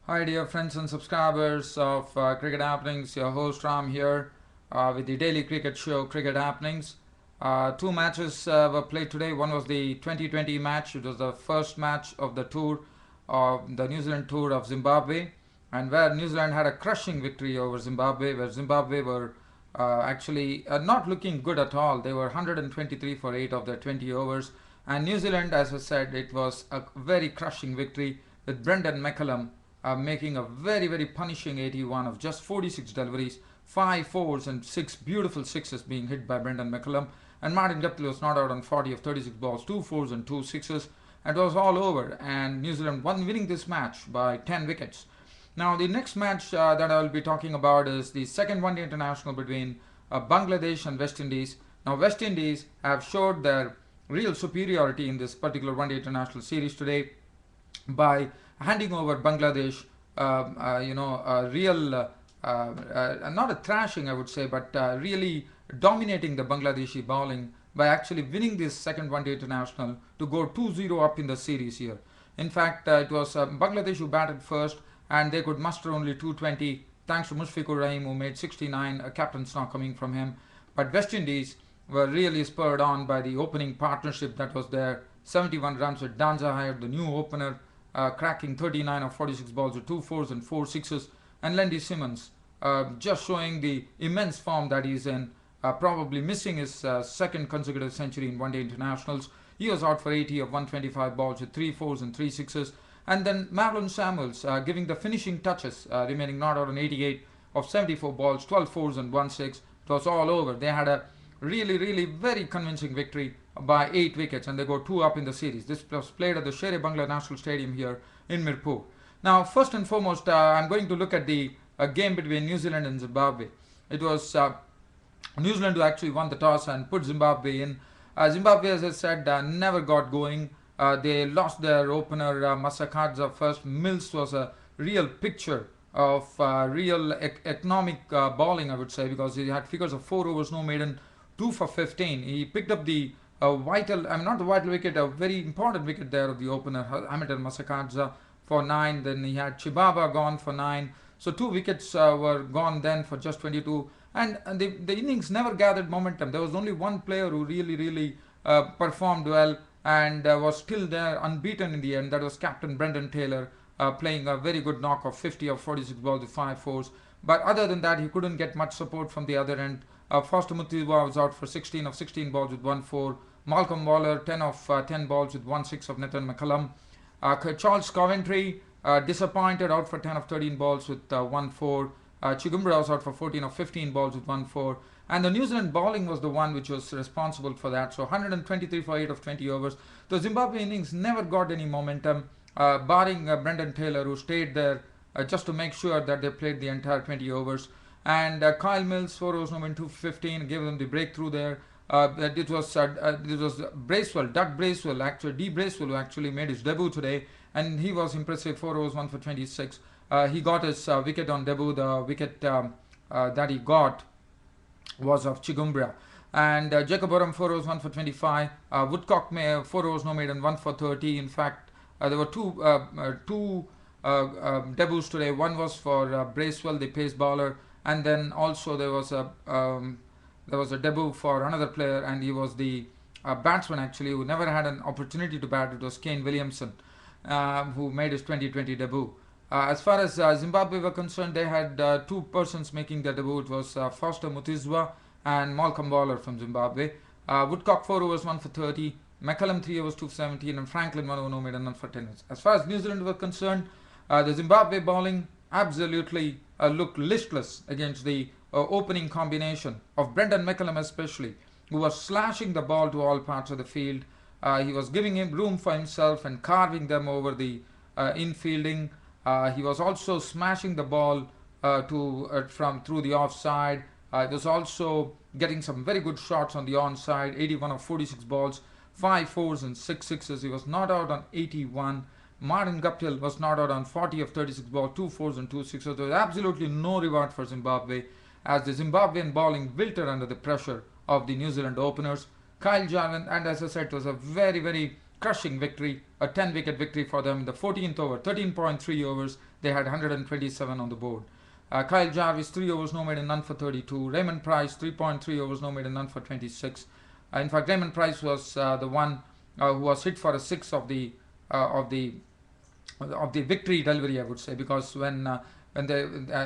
Hi, dear friends and subscribers of Cricket Happenings. Your host Ram here with the daily cricket show Cricket Happenings. Two matches were played today. One was the 2020 match. It was the first match of the tour, of the New Zealand tour of Zimbabwe, and where New Zealand had a crushing victory over Zimbabwe, where Zimbabwe were actually not looking good at all. They were 123 for 8 of their 20 overs, and New Zealand, as I said, it was a very crushing victory with Brendon McCullum making a very punishing 81 of just 46 deliveries, 5 fours and 6 beautiful sixes being hit by Brendon McCullum. And Martin Guptill was not out on 40 of 36 balls, 2 fours and 2 sixes. And it was all over, and New Zealand won, winning this match by 10 wickets. Now, the next match that I will be talking about is the second one day international between Bangladesh and West Indies. Now, West Indies have showed their real superiority in this particular one day international series today by handing over Bangladesh, a real, not a thrashing, I would say, but really dominating the Bangladeshi bowling by actually winning this second one day international to go 2-0 up in the series here. In fact, it was Bangladesh who batted first, and they could muster only 220 thanks to Mushfiqur Rahim, who made 69, a captain's knock coming from him. But West Indies were really spurred on by the opening partnership that was there. 71 runs with Danza hired the new opener, cracking 39 of 46 balls with 2 fours and 4 sixes, and Lendy Simmons just showing the immense form that he's in, probably missing his second consecutive century in one day internationals. He was out for 80 of 125 balls with 3 fours and 3 sixes, and then Marlon Samuels giving the finishing touches, remaining not out on 88 of 74 balls, 12 fours and 1 6. It was all over. They had a really very convincing victory by 8 wickets, and they go 2 up in the series. This was played at the Shere Bangla National Stadium here in Mirpur. Now, first and foremost, I'm going to look at the game between New Zealand and Zimbabwe. It was New Zealand who actually won the toss and put Zimbabwe in. Zimbabwe, as I said, never got going. They lost their opener, Masakadza first. Mills was a real picture of real economic bowling, I would say, because he had figures of 4 overs, no maiden, 2 for 15. He picked up the not the vital wicket, a very important wicket there of the opener, Hamilton Masakadza, for 9. Then he had Chibaba gone for 9. So 2 wickets were gone then for just 22. And the innings never gathered momentum. There was only one player who really performed well and was still there unbeaten in the end. That was Captain Brendan Taylor, playing a very good knock of 50 of 46 balls with 5 fours. But other than that, he couldn't get much support from the other end. Foster Muthiwa was out for 16 of 16 balls with 1 4. Malcolm Waller, 10 of 10 balls with 1 6 of Nathan McCullum. Charles Coventry, disappointed, out for 10 of 13 balls with 1 4. Chigumbura was out for 14 of 15 balls with 1 4. And the New Zealand bowling was the one which was responsible for that. So 123 for 8 of 20 overs. The Zimbabwe innings never got any momentum, barring Brendan Taylor, who stayed there just to make sure that they played the entire 20 overs. And Kyle Mills, 4 overs, no win, 2 for 15, gave them the breakthrough there. It was Bracewell, Doug Bracewell, actually D Bracewell, who actually made his debut today, and he was impressive. 4 overs, 1 for 26. He got his wicket on debut. The wicket that he got was of Chigumbura. And Jacob Oram, 4 overs, 1 for 25. Woodcock, 4 overs, no maiden, 1 for 30. In fact, there were two debuts today. One was for Bracewell, the pace bowler, and then also there was a debut for another player, and he was the batsman actually who never had an opportunity to bat. It was Kane Williamson, who made his 2020 debut. As far as Zimbabwe were concerned, they had 2 persons making their debut. It was Foster Mutizwa and Malcolm Waller from Zimbabwe. Woodcock, 4 overs, 1 for 30. McCullum, 3 overs, 2 for 17. And Franklin, 1 over, no made, and 1 for 10. As far as New Zealand were concerned, the Zimbabwe bowling absolutely looked listless against the opening combination of Brendan McCullum especially, who was slashing the ball to all parts of the field. He was giving him room for himself and carving them over the infielding. He was also smashing the ball from through the offside. He was also getting some very good shots on the onside. 81 of 46 balls, 5 fours and 6 sixes. He was not out on 81. Martin Guptill was not out on 40 of 36 balls, 2 fours and 2 sixes. There was absolutely no reward for Zimbabwe, as the Zimbabwean bowling wilted under the pressure of the New Zealand openers. Kyle Jarvin, and as I said, it was a very crushing victory, a 10-wicket victory for them in the 14th over, 13.3 overs. They had 127 on the board. Kyle Jarvis, 3 overs, no maiden, none for 32. Raymond Price, 3.3 overs, no maiden, none for 26. In fact, Raymond Price was the one who was hit for a six of the victory delivery, I would say, because when they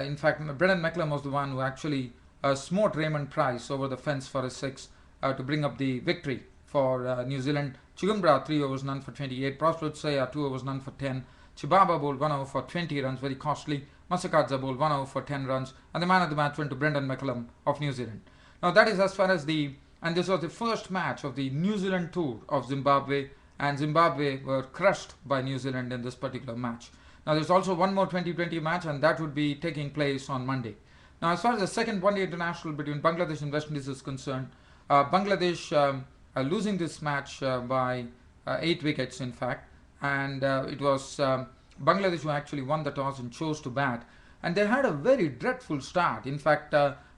in fact Brendon McCullum was the one who actually smote Raymond Price over the fence for a six to bring up the victory for New Zealand. Chigumbra 3 overs, none for 28. Prosper Saya 2 overs, none for 10. Chibaba bowled 1 over for 20 runs, very costly. Masakadza bowled 1 over for 10 runs, and the man of the match went to Brendon McCullum of New Zealand. Now that is as far as and this was the first match of the New Zealand tour of Zimbabwe, and Zimbabwe were crushed by New Zealand in this particular match. Now there's also one more 2020 match, and that would be taking place on Monday. Now as far as the second one-day international between Bangladesh and West Indies is concerned, Bangladesh are losing this match by 8 wickets in fact, and it was Bangladesh who actually won the toss and chose to bat, and they had a very dreadful start. In fact,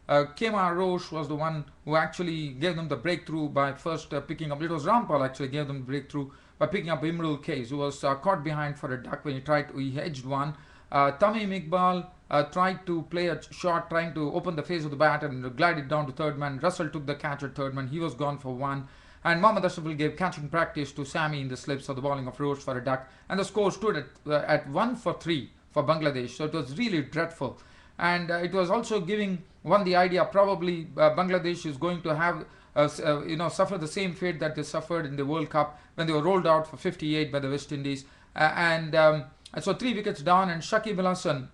Kemar Roche was the one who actually gave them the breakthrough by first picking up. It was Rampal actually gave them the breakthrough by picking up Imrul Case, who was caught behind for a duck when he edged one. Tamim Iqbal tried to play a shot, trying to open the face of the bat and glided down to third man. Russell took the catch at third man. He was gone for one. And Mohammad Ashraf gave catching practice to Sami in the slips of the bowling of Roche for a duck. And the score stood at 1 for 3 for Bangladesh. So it was really dreadful. And it was also giving one the idea probably Bangladesh is going to have suffer the same fate that they suffered in the World Cup when they were rolled out for 58 by the West Indies. And so 3 wickets down, and Shakib Al Hasan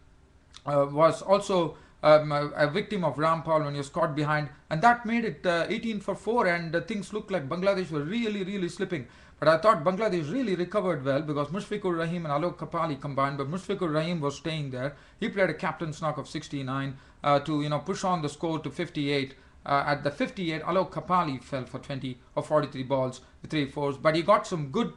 was also a victim of Rampal when he was caught behind, and that made it 18 for 4, and things looked like Bangladesh were really slipping. But I thought Bangladesh really recovered well because Mushfiqur Rahim and Alok Kapali combined, but Mushfiqur Rahim was staying there. He played a captain's knock of 69 to push on the score to 58. At the 58, Alok Kapali fell for 20 or 43 balls with 3 fours, but he got some good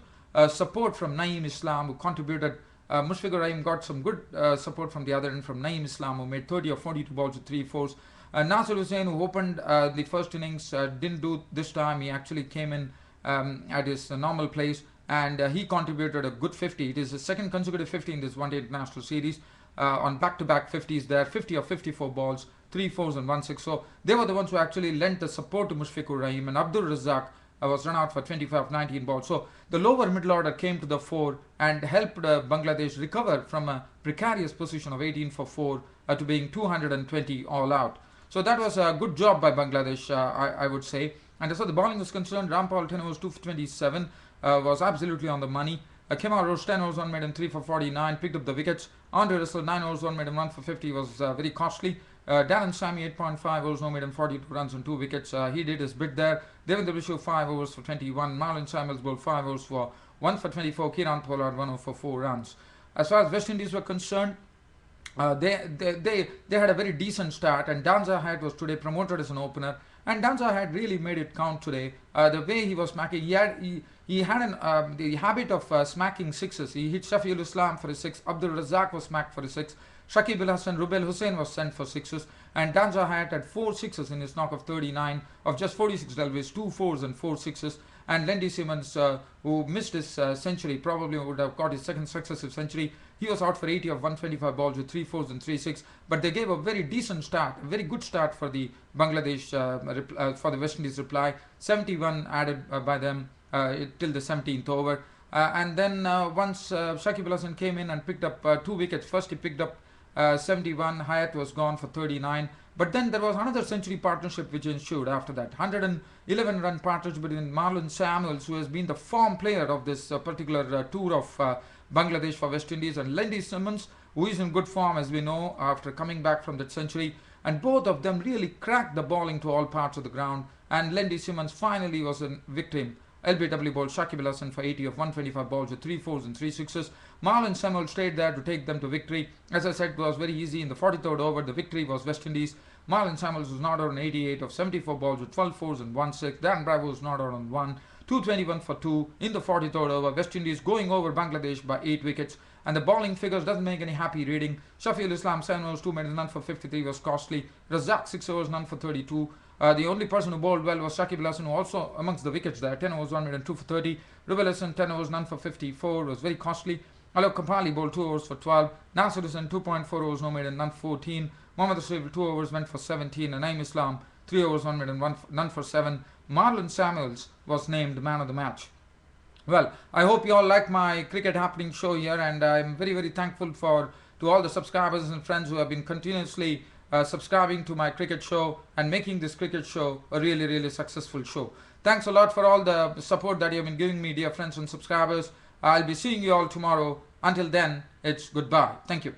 support from Naeem Islam, who contributed. Mushfiqur Rahim got some good support from the other end from Naeem Islam, who made 30 or 42 balls with 3 fours. Nasir Hussain, who opened the first innings, didn't do this time. He actually came in at his normal place, and he contributed a good 50. It is the second consecutive 50 in this one-day international series on back-to-back 50s there, 50 or 54 balls, 3 fours and 1 6. So they were the ones who actually lent the support to Mushfiqur Rahim, and Abdul Razak was run out for 25 19 balls. So the lower middle order came to the fore and helped Bangladesh recover from a precarious position of 18 for 4 to being 220 all out. So that was a good job by Bangladesh, I would say. And as far as the bowling was concerned, Rampal 10 overs 2 for 27 was absolutely on the money. Kemar Roche 10 overs 1 maiden 3 for 49, picked up the wickets. Andre Russell 9 overs 1 maiden 1 for 50 was very costly. Darren Sami 8.5 overs, no maiden 42 runs and 2 wickets. He did his bit there. Devendra Vishnu 5 overs for 21. Marlon Samuels bowled 5 overs for 1 for 24. Kiran Pollard 1 over for 4 runs. As far as West Indies were concerned, they had a very decent start, and Danza Hyde was today promoted as an opener, and Danza Hyde really made it count today. The way he was smacking, he had the habit of smacking sixes. He hit Shafiul Islam for a 6. Abdul Razak was smacked for a 6. Shakib Al Hasan, Rubel Hussain was sent for 6s, and Danza Hyde had 4 6s in his knock of 39 of just 46 deliveries, 2 4s and 4 6s. And Lendy Simmons, who missed his century, probably would have got his second successive century. He was out for 80 of 125 balls with 3 4s and 3 6. But they gave a very decent start, a very good start for the Bangladesh, for the West Indies reply. 71 added by them till the 17th over. And then once Shakib Al Hasan came in and picked up 2 wickets, first he picked up 71, Hyatt was gone for 39. But then there was another century partnership which ensued after that. 111 run partnership between Marlon Samuels, who has been the form player of this particular tour of Bangladesh for West Indies, and Lendy Simmons, who is in good form as we know after coming back from that century. And both of them really cracked the bowling to all parts of the ground. And Lendy Simmons finally was a victim. LBW bowled Shakib Al Hasan for 80 of 125 balls with 3 4s and 3 6s. Marlon Samuel stayed there to take them to victory. As I said, it was very easy. In the 43rd over, the victory was West Indies. Marlon Samuels was not out on 88 of 74 balls with 12 4s and 1 6. Dan Bravo was not out on 1. 221 for 2 in the 43rd over. West Indies going over Bangladesh by 8 wickets. And the bowling figures doesn't make any happy reading. Shafiul Islam 7 overs 2 maidens, none for 53 was costly. Razak 6 overs, none for 32. The only person who bowled well was Shakib Al Hasan, who also amongst the wickets there. 10 overs, 1 minute and 2 for 30. Rubel Hassan, 10 overs, none for 54. Was very costly. Alok Kampali bowled 2 overs for 12. Nasir Hussain, 2.4 overs, no made and none for 14. Mohammad Asif, 2 overs, went for 17. And Naeem Islam, 3 overs, 1 made and none for 7. Marlon Samuels was named man of the match. Well, I hope you all like my cricket happening show here, and I'm very, very thankful to all the subscribers and friends who have been continuously subscribing to my cricket show and making this cricket show a really, really successful show. Thanks a lot for all the support that you have been giving me, dear friends and subscribers. I'll be seeing you all tomorrow. Until then, it's goodbye. Thank you.